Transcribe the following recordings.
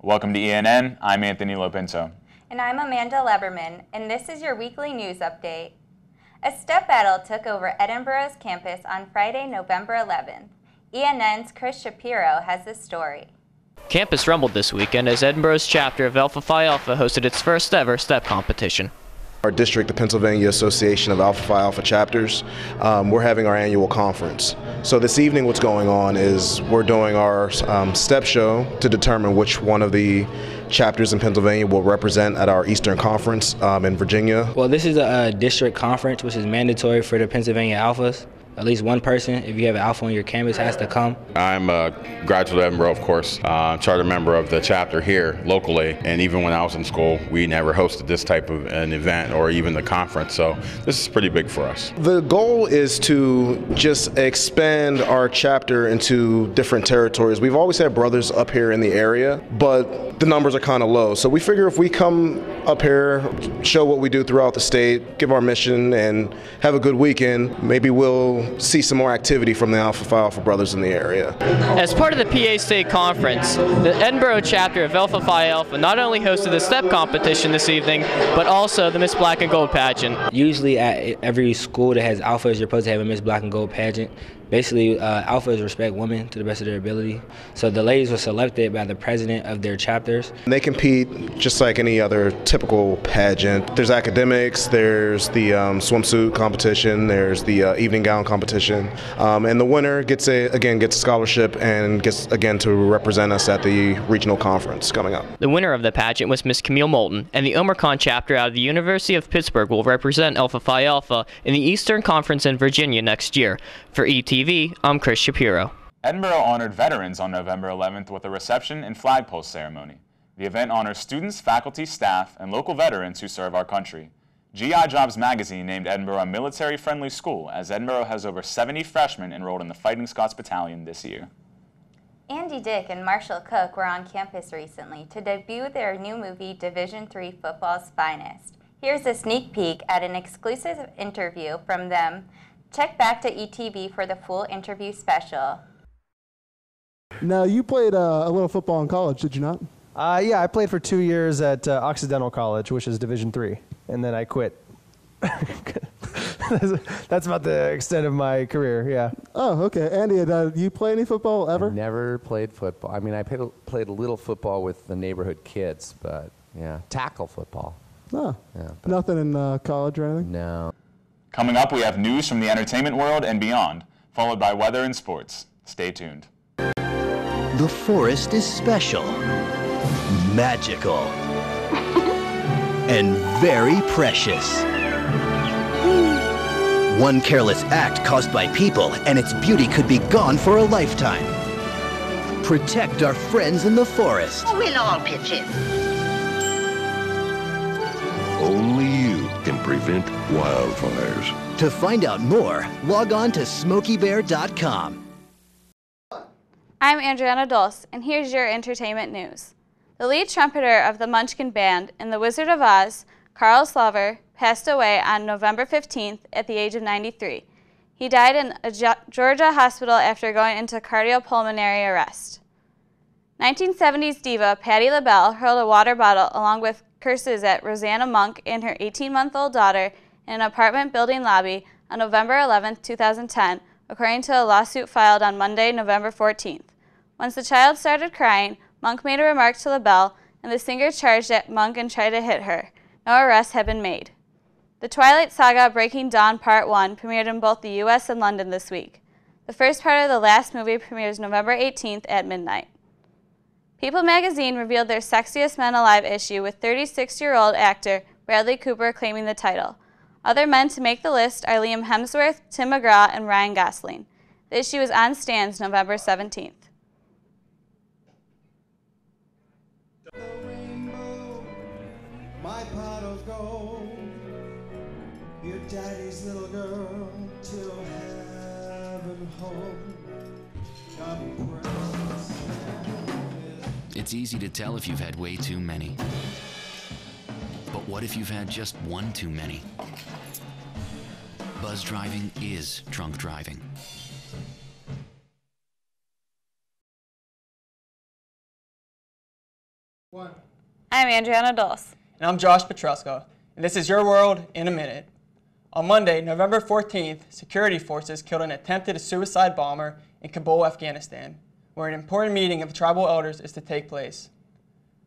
Welcome to ENN. I'm Anthony Lopinto. And I'm Amanda Leberman, and this is your weekly news update. A step battle took over Edinboro's campus on Friday, November 11th. ENN's Chris Shapiro has the story. Campus rumbled this weekend as Edinboro's chapter of Alpha Phi Alpha hosted its first ever step competition. Our district, the Pennsylvania Association of Alpha Phi Alpha Chapters, we're having our annual conference. So this evening what's going on is we're doing our step show to determine which one of the chapters in Pennsylvania will represent at our Eastern Conference in Virginia. Well, this is a district conference which is mandatory for the Pennsylvania Alphas. At least one person, if you have an alpha on your campus, has to come. I'm a graduate of Edinboro, of course, charter member of the chapter here locally, and even when I was in school, we never hosted this type of an event or even the conference, so this is pretty big for us. The goal is to just expand our chapter into different territories. We've always had brothers up here in the area, but the numbers are kind of low, so we figure if we come up here, show what we do throughout the state, give our mission, and have a good weekend, maybe we'll see some more activity from the Alpha Phi Alpha brothers in the area. As part of the PA State Conference, the Edinboro chapter of Alpha Phi Alpha not only hosted the step competition this evening, but also the Miss Black and Gold pageant. Usually at every school that has alphas, you're supposed to have a Miss Black and Gold pageant. Basically, alphas respect women to the best of their ability. So the ladies were selected by the president of their chapters. They compete just like any other typical pageant. There's academics, there's the swimsuit competition, there's the evening gown competition, and the winner gets a scholarship and gets again to represent us at the regional conference coming up. The winner of the pageant was Miss Camille Moulton, and the Omicron chapter out of the University of Pittsburgh will represent Alpha Phi Alpha in the Eastern Conference in Virginia next year. For ETV, I'm Chris Shapiro. Edinboro honored veterans on November 11th with a reception and flagpole ceremony. The event honors students, faculty, staff, and local veterans who serve our country. GI Jobs magazine named Edinboro a military-friendly school, as Edinboro has over 70 freshmen enrolled in the Fighting Scots Battalion this year. Andy Dick and Marshall Cook were on campus recently to debut their new movie, Division III Football's Finest. Here's a sneak peek at an exclusive interview from them. Check back to ETV for the full interview special. Now, you played a little football in college, did you not? Yeah, I played for 2 years at Occidental College, which is Division III, and then I quit. That's about the extent of my career, yeah. Oh, okay. Andy, did you play any football ever? I never played football. I mean, I played a little football with the neighborhood kids, but yeah, tackle football. Oh, yeah, nothing in college or anything? No. Coming up, we have news from the entertainment world and beyond, followed by weather and sports. Stay tuned. The forest is special, magical, and very precious. One careless act caused by people, and its beauty could be gone for a lifetime. Protect our friends in the forest. We'll all pitch in. Only you can prevent wildfires. To find out more, log on to SmokeyBear.com. I'm Adriana Dulce, and here's your entertainment news. The lead trumpeter of the Munchkin Band in The Wizard of Oz, Carl Slover, passed away on November 15th at the age of 93. He died in a Georgia hospital after going into cardiopulmonary arrest. 1970s diva Patti LaBelle hurled a water bottle along with curses at Rosanna Monk and her 18-month-old daughter in an apartment building lobby on November 11, 2010, according to a lawsuit filed on Monday, November 14th. Once the child started crying, Monk made a remark to LaBelle, and the singer charged at Monk and tried to hit her. No arrests have been made. The Twilight Saga Breaking Dawn Part 1 premiered in both the U.S. and London this week. The first part of the last movie premieres November 18th at midnight. People magazine revealed their Sexiest Men Alive issue with 36-year-old actor Bradley Cooper claiming the title. Other men to make the list are Liam Hemsworth, Tim McGraw, and Ryan Gosling. The issue is on stands November 17th. My pot of gold, your daddy's little girl, till heaven home. It's easy to tell if you've had way too many. But what if you've had just one too many? Buzz driving is drunk driving. I'm Andriana Dulce. And I'm Josh Petruska, and this is Your World in a Minute. On Monday, November 14th, security forces killed an attempted suicide bomber in Kabul, Afghanistan, where an important meeting of tribal elders is to take place.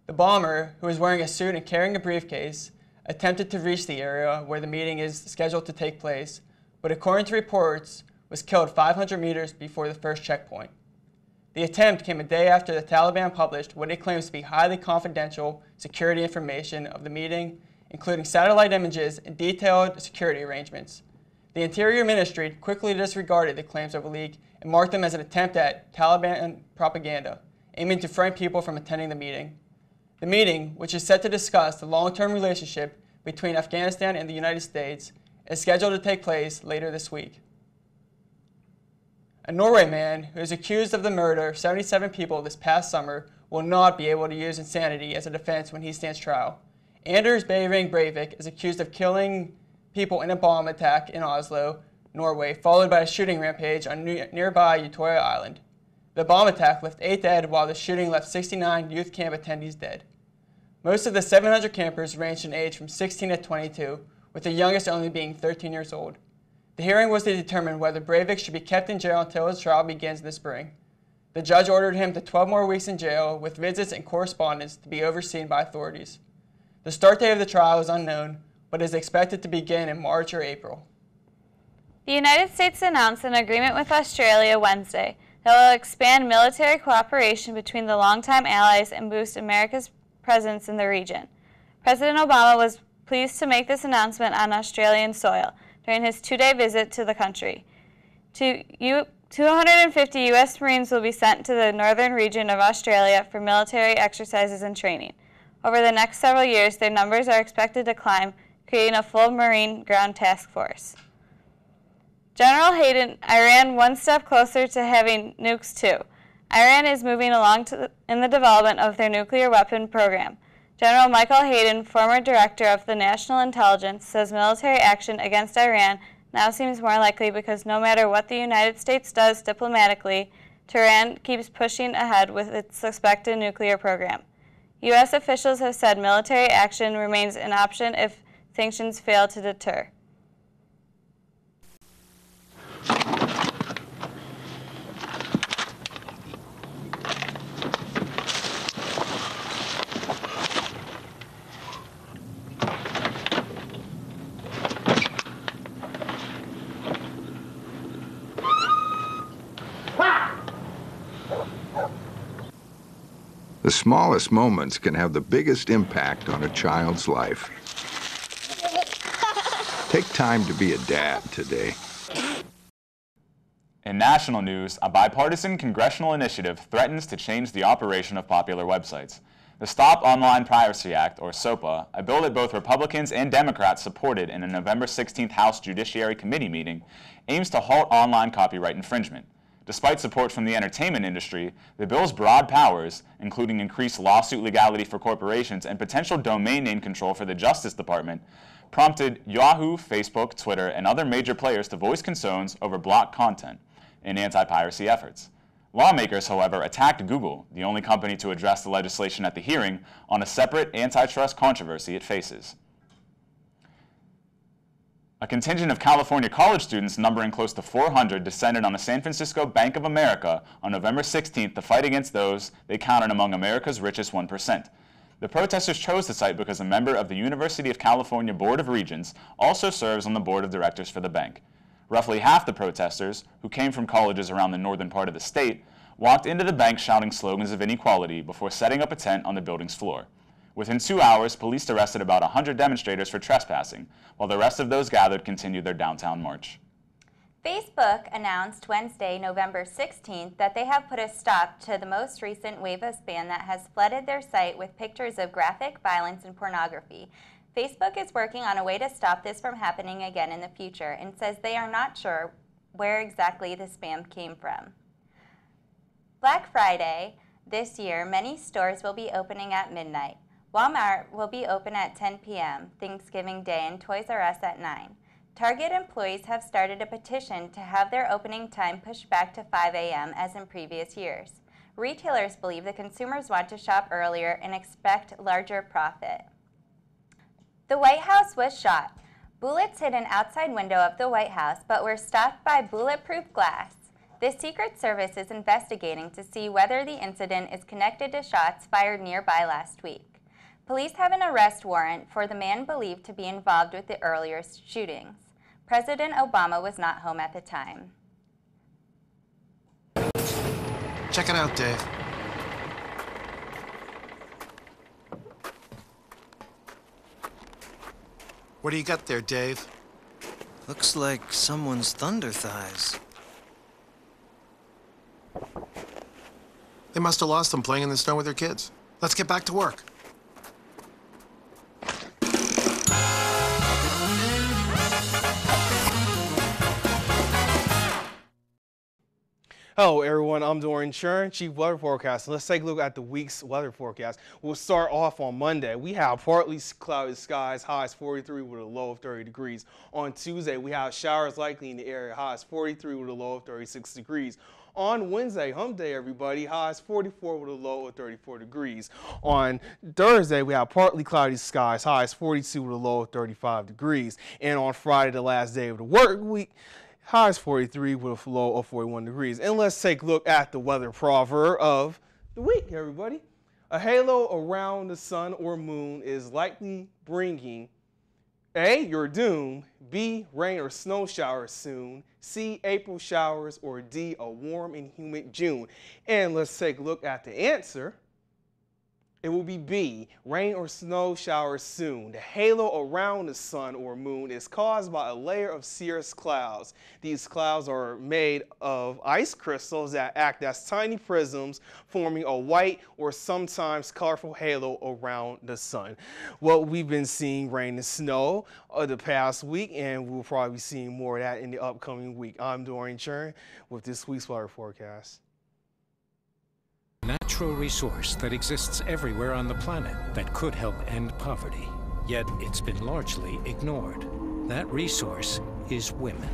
The bomber, who was wearing a suit and carrying a briefcase, attempted to reach the area where the meeting is scheduled to take place, but according to reports, was killed 500 meters before the first checkpoint. The attempt came a day after the Taliban published what it claims to be highly confidential security information of the meeting, including satellite images and detailed security arrangements. The Interior Ministry quickly disregarded the claims of a leak and marked them as an attempt at Taliban propaganda, aiming to frighten people from attending the meeting. The meeting, which is set to discuss the long-term relationship between Afghanistan and the United States, is scheduled to take place later this week. A Norway man who is accused of the murder of 77 people this past summer will not be able to use insanity as a defense when he stands trial. Anders Behring Breivik is accused of killing people in a bomb attack in Oslo, Norway, followed by a shooting rampage on nearby Utøya Island. The bomb attack left 8 dead, while the shooting left 69 youth camp attendees dead. Most of the 700 campers ranged in age from 16 to 22, with the youngest only being 13 years old. The hearing was to determine whether Breivik should be kept in jail until his trial begins this spring. The judge ordered him to 12 more weeks in jail, with visits and correspondence to be overseen by authorities. The start date of the trial is unknown, but is expected to begin in March or April. The United States announced an agreement with Australia Wednesday that will expand military cooperation between the longtime allies and boost America's presence in the region. President Obama was pleased to make this announcement on Australian soil during his 2-day visit to the country. 250 U.S. Marines will be sent to the northern region of Australia for military exercises and training. Over the next several years, their numbers are expected to climb, creating a full Marine ground task force. General Hayden, Iran one step closer to having nukes too. Iran is moving along in the development of their nuclear weapon program. General Michael Hayden, former director of the National Intelligence, says military action against Iran now seems more likely because no matter what the United States does diplomatically, Tehran keeps pushing ahead with its suspected nuclear program. U.S. officials have said military action remains an option if sanctions fail to deter. The smallest moments can have the biggest impact on a child's life. Take time to be a dad today. In national news, a bipartisan congressional initiative threatens to change the operation of popular websites. The Stop Online Piracy Act, or SOPA, a bill that both Republicans and Democrats supported in a November 16th House Judiciary Committee meeting, aims to halt online copyright infringement. Despite support from the entertainment industry, the bill's broad powers, including increased lawsuit legality for corporations and potential domain name control for the Justice Department, prompted Yahoo, Facebook, Twitter, and other major players to voice concerns over blocked content in anti-piracy efforts. Lawmakers, however, attacked Google, the only company to address the legislation at the hearing, on a separate antitrust controversy it faces. A contingent of California college students numbering close to 400 descended on a San Francisco Bank of America on November 16th to fight against those they counted among America's richest 1%. The protesters chose the site because a member of the University of California Board of Regents also serves on the board of directors for the bank. Roughly half the protesters, who came from colleges around the northern part of the state, walked into the bank shouting slogans of inequality before setting up a tent on the building's floor. Within 2 hours, police arrested about 100 demonstrators for trespassing, while the rest of those gathered continued their downtown march. Facebook announced Wednesday, November 16th, that they have put a stop to the most recent wave of spam that has flooded their site with pictures of graphic violence and pornography. Facebook is working on a way to stop this from happening again in the future and says they are not sure where exactly the spam came from. Black Friday this year, many stores will be opening at midnight. Walmart will be open at 10 p.m. Thanksgiving Day and Toys R Us at 9. Target employees have started a petition to have their opening time pushed back to 5 a.m. as in previous years. Retailers believe the consumers want to shop earlier and expect larger profit. The White House was shot. Bullets hit an outside window of the White House but were stopped by bulletproof glass. The Secret Service is investigating to see whether the incident is connected to shots fired nearby last week. Police have an arrest warrant for the man believed to be involved with the earlier shootings. President Obama was not home at the time. Check it out, Dave. What do you got there, Dave? Looks like someone's thunder thighs. They must have lost them playing in the snow with their kids. Let's get back to work. Hello everyone, I'm Dorian Churn, Chief Weather Forecast. Let's take a look at the week's weather forecast. We'll start off on Monday. We have partly cloudy skies, highs 43 with a low of 30 degrees. On Tuesday, we have showers likely in the area, highs 43 with a low of 36 degrees. On Wednesday, hump day everybody, highs 44 with a low of 34 degrees. On Thursday, we have partly cloudy skies, highs 42 with a low of 35 degrees. And on Friday, the last day of the work week, highs 43 with a low of 41 degrees. And let's take a look at the weather proverb of the week, everybody. A halo around the sun or moon is likely bringing A, your doom, B, rain or snow showers soon, C, April showers, or D, a warm and humid June. And let's take a look at the answer. It will be B, rain or snow showers soon. The halo around the sun or moon is caused by a layer of cirrus clouds. These clouds are made of ice crystals that act as tiny prisms, forming a white or sometimes colorful halo around the sun. Well, we've been seeing rain and snow the past week, and we'll probably be seeing more of that in the upcoming week. I'm Dorian Churn with this week's weather forecast. Natural resource that exists everywhere on the planet that could help end poverty, yet it's been largely ignored. That resource is women.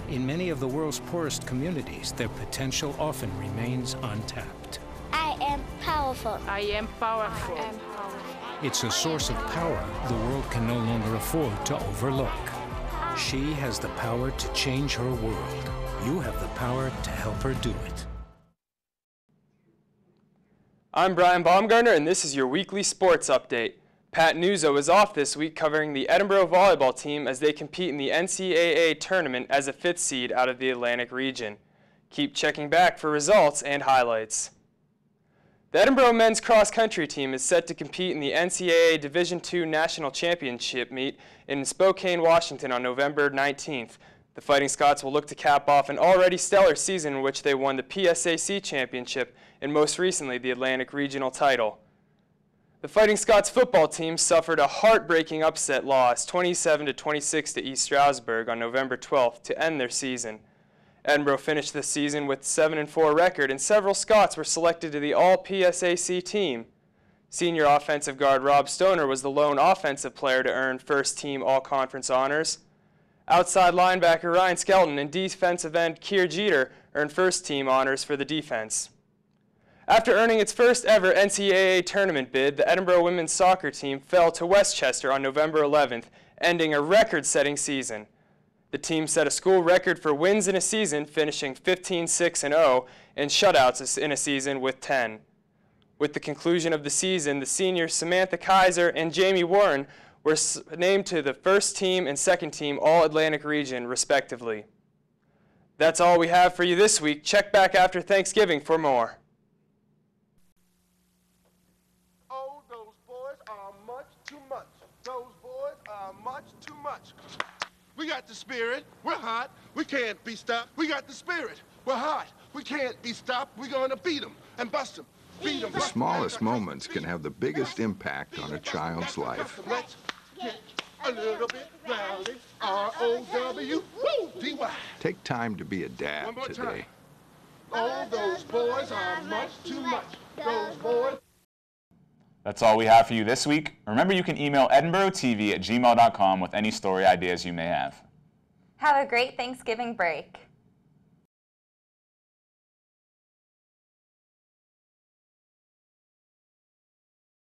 In many of the world's poorest communities, their potential often remains untapped. I am powerful. I am powerful. I am powerful. It's a source of power the world can no longer afford to overlook. She has the power to change her world. You have the power to help her do it. I'm Brian Baumgartner, and this is your weekly sports update. Pat Nuzzo is off this week covering the Edinboro volleyball team as they compete in the NCAA tournament as a 5th seed out of the Atlantic region. Keep checking back for results and highlights. The Edinboro men's cross-country team is set to compete in the NCAA Division II National Championship meet in Spokane, Washington on November 19th. The Fighting Scots will look to cap off an already stellar season in which they won the PSAC Championship and most recently the Atlantic Regional title. The Fighting Scots football team suffered a heartbreaking upset loss, 27-26 to East Stroudsburg on November 12th to end their season. Edinboro finished the season with a 7-4 record, and several Scots were selected to the All-PSAC team. Senior offensive guard Rob Stoner was the lone offensive player to earn first-team All-Conference honors. Outside linebacker Ryan Skelton and defensive end Keir Jeter earned first-team honors for the defense. After earning its first ever NCAA tournament bid, the Edinboro women's soccer team fell to Westchester on November 11th, ending a record-setting season. The team set a school record for wins in a season, finishing 15-6-0, and shutouts in a season with 10. With the conclusion of the season, the seniors Samantha Kaiser and Jamie Warren were named to the first team and second team All-Atlantic region, respectively. That's all we have for you this week. Check back after Thanksgiving for more. Oh, those boys are much too much. Those boys are much too much. We got the spirit. We're hot. We can't be stopped. We got the spirit. We're hot. We can't be stopped. We're going to beat them and bust them. Beat them. The smallest moments can have the biggest impact on a child's life. Let's get a little bit rowdy. R-O-W-D-Y. Take time to be a dad today. Oh, those boys are much too much. Those boys. That's all we have for you this week. Remember, you can email edinborotv@gmail.com with any story ideas you may have. Have a great Thanksgiving break.